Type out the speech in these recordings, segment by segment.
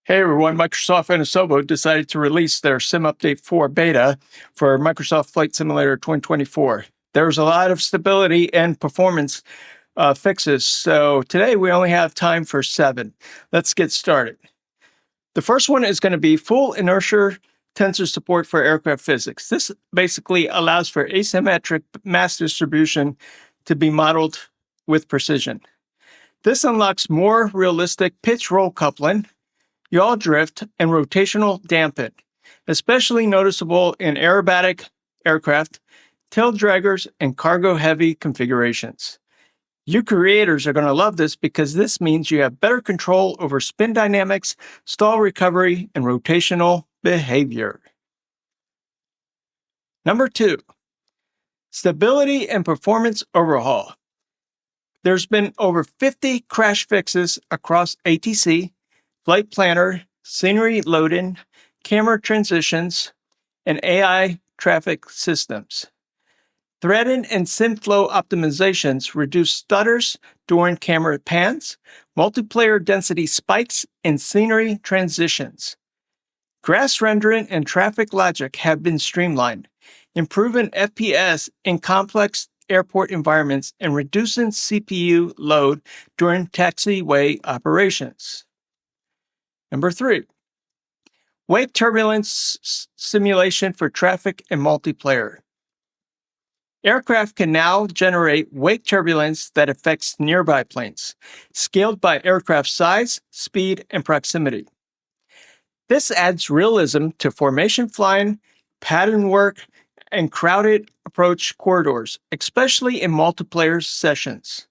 Hey everyone, Microsoft and Asobo decided to release their Sim Update 4 beta for Microsoft Flight Simulator 2024. There was a lot of stability and performance fixes, so today we only have time for 7. Let's get started. The first one is going to be full inertia tensor support for aircraft physics. This basically allows for asymmetric mass distribution to be modeled with precision. This unlocks more realistic pitch roll coupling, yaw drift, and rotational dampen, especially noticeable in aerobatic aircraft, tail draggers, and cargo-heavy configurations. You creators are going to love this because this means you have better control over spin dynamics, stall recovery, and rotational behavior. Number 2, stability and performance overhaul. There's been over 50 crash fixes across ATC, flight planner, scenery loading, camera transitions, and AI traffic systems. Threading and SimFlow optimizations reduce stutters during camera pans, multiplayer density spikes, and scenery transitions. Grass rendering and traffic logic have been streamlined, improving FPS in complex airport environments and reducing CPU load during taxiway operations. Number 3, wake turbulence simulation for traffic and multiplayer. Aircraft can now generate wake turbulence that affects nearby planes, scaled by aircraft size, speed, and proximity. This adds realism to formation flying, pattern work, and crowded approach corridors, especially in multiplayer sessions.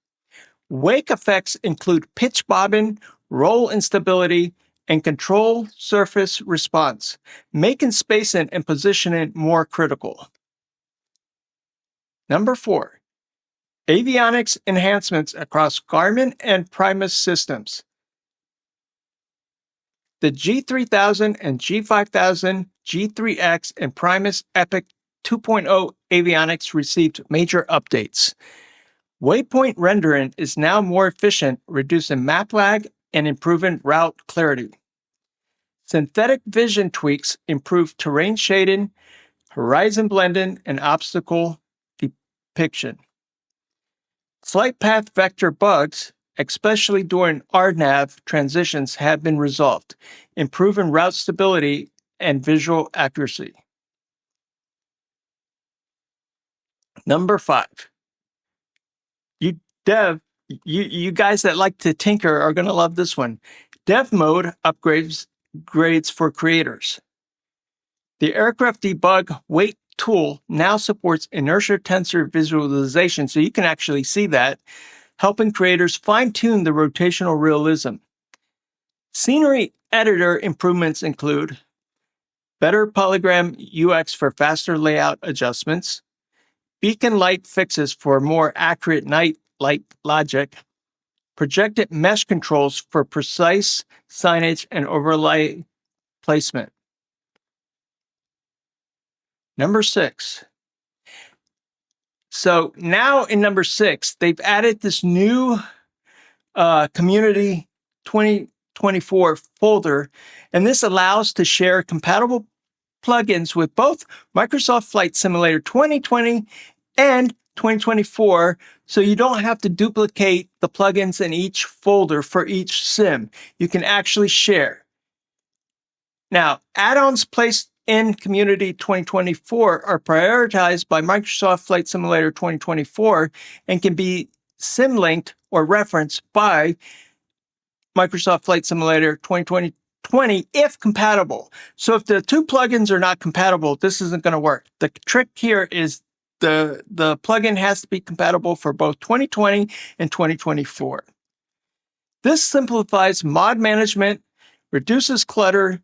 Wake effects include pitch bobbing, roll instability, and control surface response, making spacing and positioning more critical. Number 4, Avionics enhancements across Garmin and Primus systems. The G3000 and G5000, G3X, and Primus Epic 2.0 avionics received major updates. Waypoint rendering is now more efficient, reducing map lag and improving route clarity. Synthetic vision tweaks improve terrain shading, horizon blending, and obstacle depiction. Flight path vector bugs, especially during RNAV transitions, have been resolved, improving route stability and visual accuracy. Number 5, you guys that like to tinker are going to love this one. Dev mode upgrades for creators. The aircraft debug weight tool now supports inertia tensor visualization, so you can actually see that, helping creators fine-tune the rotational realism. Scenery editor improvements include better polygram UX for faster layout adjustments, beacon light fixes for more accurate night light logic, projected mesh controls for precise signage and overlay placement. Number 6. So now in number 6, they've added this new Community 2024 folder, and this allows to share compatible plugins with both Microsoft Flight Simulator 2020 and 2024, so you don't have to duplicate the plugins in each folder for each sim. You can actually share. Now, add-ons placed in Community 2024 are prioritized by Microsoft Flight Simulator 2024 and can be sim-linked or referenced by Microsoft Flight Simulator 2020 if compatible. So if the two plugins are not compatible, this isn't going to work. The trick here is the plugin has to be compatible for both 2020 and 2024. This simplifies mod management, reduces clutter,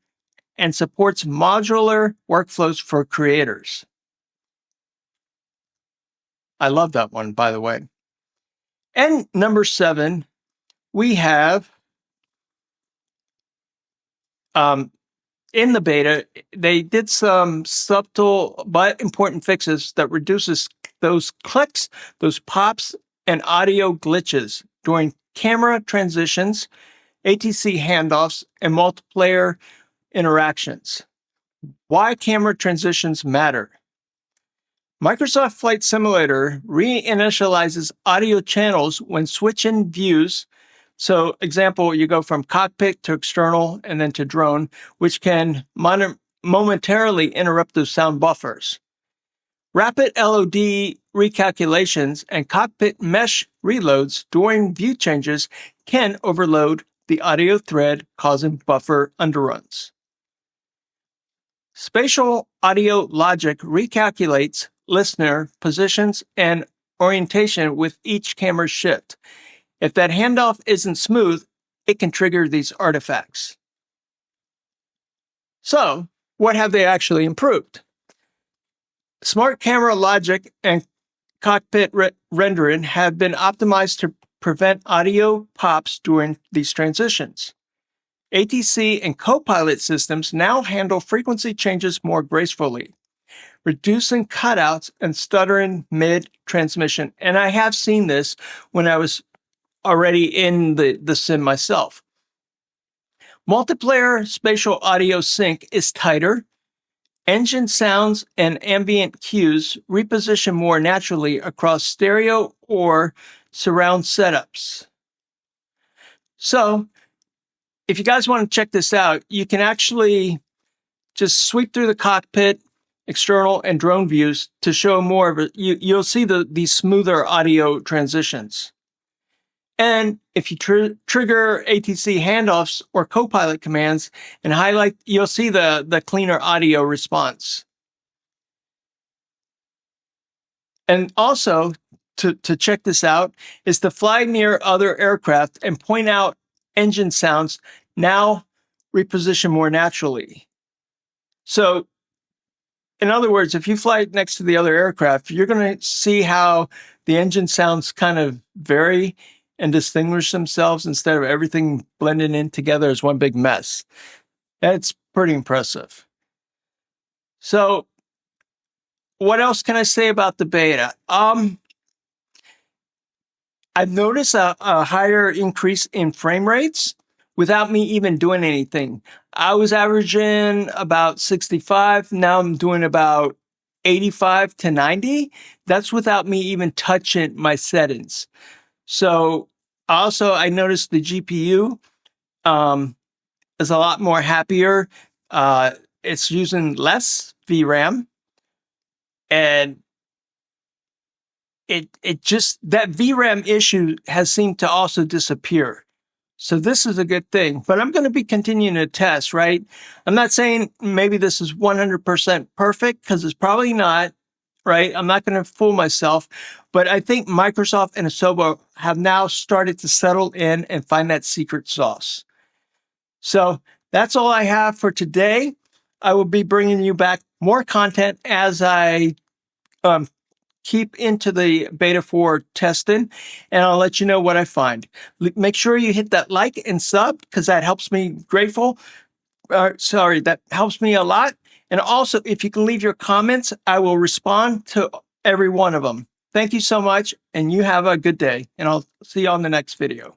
and supports modular workflows for creators. I love that one, by the way. And number 7, we have in the beta, they did some subtle but important fixes that reduces those clicks, those pops, and audio glitches during camera transitions ATC handoffs, and multiplayer interactions. Why camera transitions matter. Microsoft Flight Simulator reinitializes audio channels when switching views. So, example, you go from cockpit to external and then to drone, which can momentarily interrupt those sound buffers. Rapid LOD recalculations and cockpit mesh reloads during view changes can overload the audio thread, causing buffer underruns. Spatial audio logic recalculates listener positions and orientation with each camera shift. If that handoff isn't smooth, it can trigger these artifacts. So, what have they actually improved? Smart camera logic and cockpit rendering have been optimized to prevent audio pops during these transitions. ATC and Copilot systems now handle frequency changes more gracefully, reducing cutouts and stuttering mid-transmission. And I have seen this when I was already in the sim myself. Multiplayer spatial audio sync is tighter. Engine sounds and ambient cues reposition more naturally across stereo or surround setups. So, if you guys want to check this out, you can actually just sweep through the cockpit, external, and drone views to show more of it. You'll see these smoother audio transitions. And if you trigger ATC handoffs or Copilot commands and highlight, you'll see the cleaner audio response. And also, to check this out, is to fly near other aircraft and point out engine sounds now reposition more naturally. So, in other words, if you fly next to the other aircraft, you're going to see how the engine sounds kind of vary and distinguish themselves instead of everything blending in together as one big mess. That's pretty impressive. So, what else can I say about the beta? I've noticed a higher increase in frame rates without me even doing anything. I was averaging about 65. Now I'm doing about 85 to 90. That's without me even touching my settings. So also, I noticed the GPU is a lot more happier. It's using less VRAM, and it just, that VRAM issue has seemed to also disappear. So this is a good thing, but I'm going to be continuing to test, right? I'm not saying maybe this is 100% perfect, because it's probably not, right? I'm not going to fool myself, but I think Microsoft and Asobo have now started to settle in and find that secret sauce. So that's all I have for today. I will be bringing you back more content as I keep into the beta 4 testing, and I'll let you know what I find. Make sure you hit that like and sub, because that helps me that helps me a lot. And also, if you can leave your comments, I will respond to every one of them. Thank you so much, and you have a good day, and I'll see you on the next video.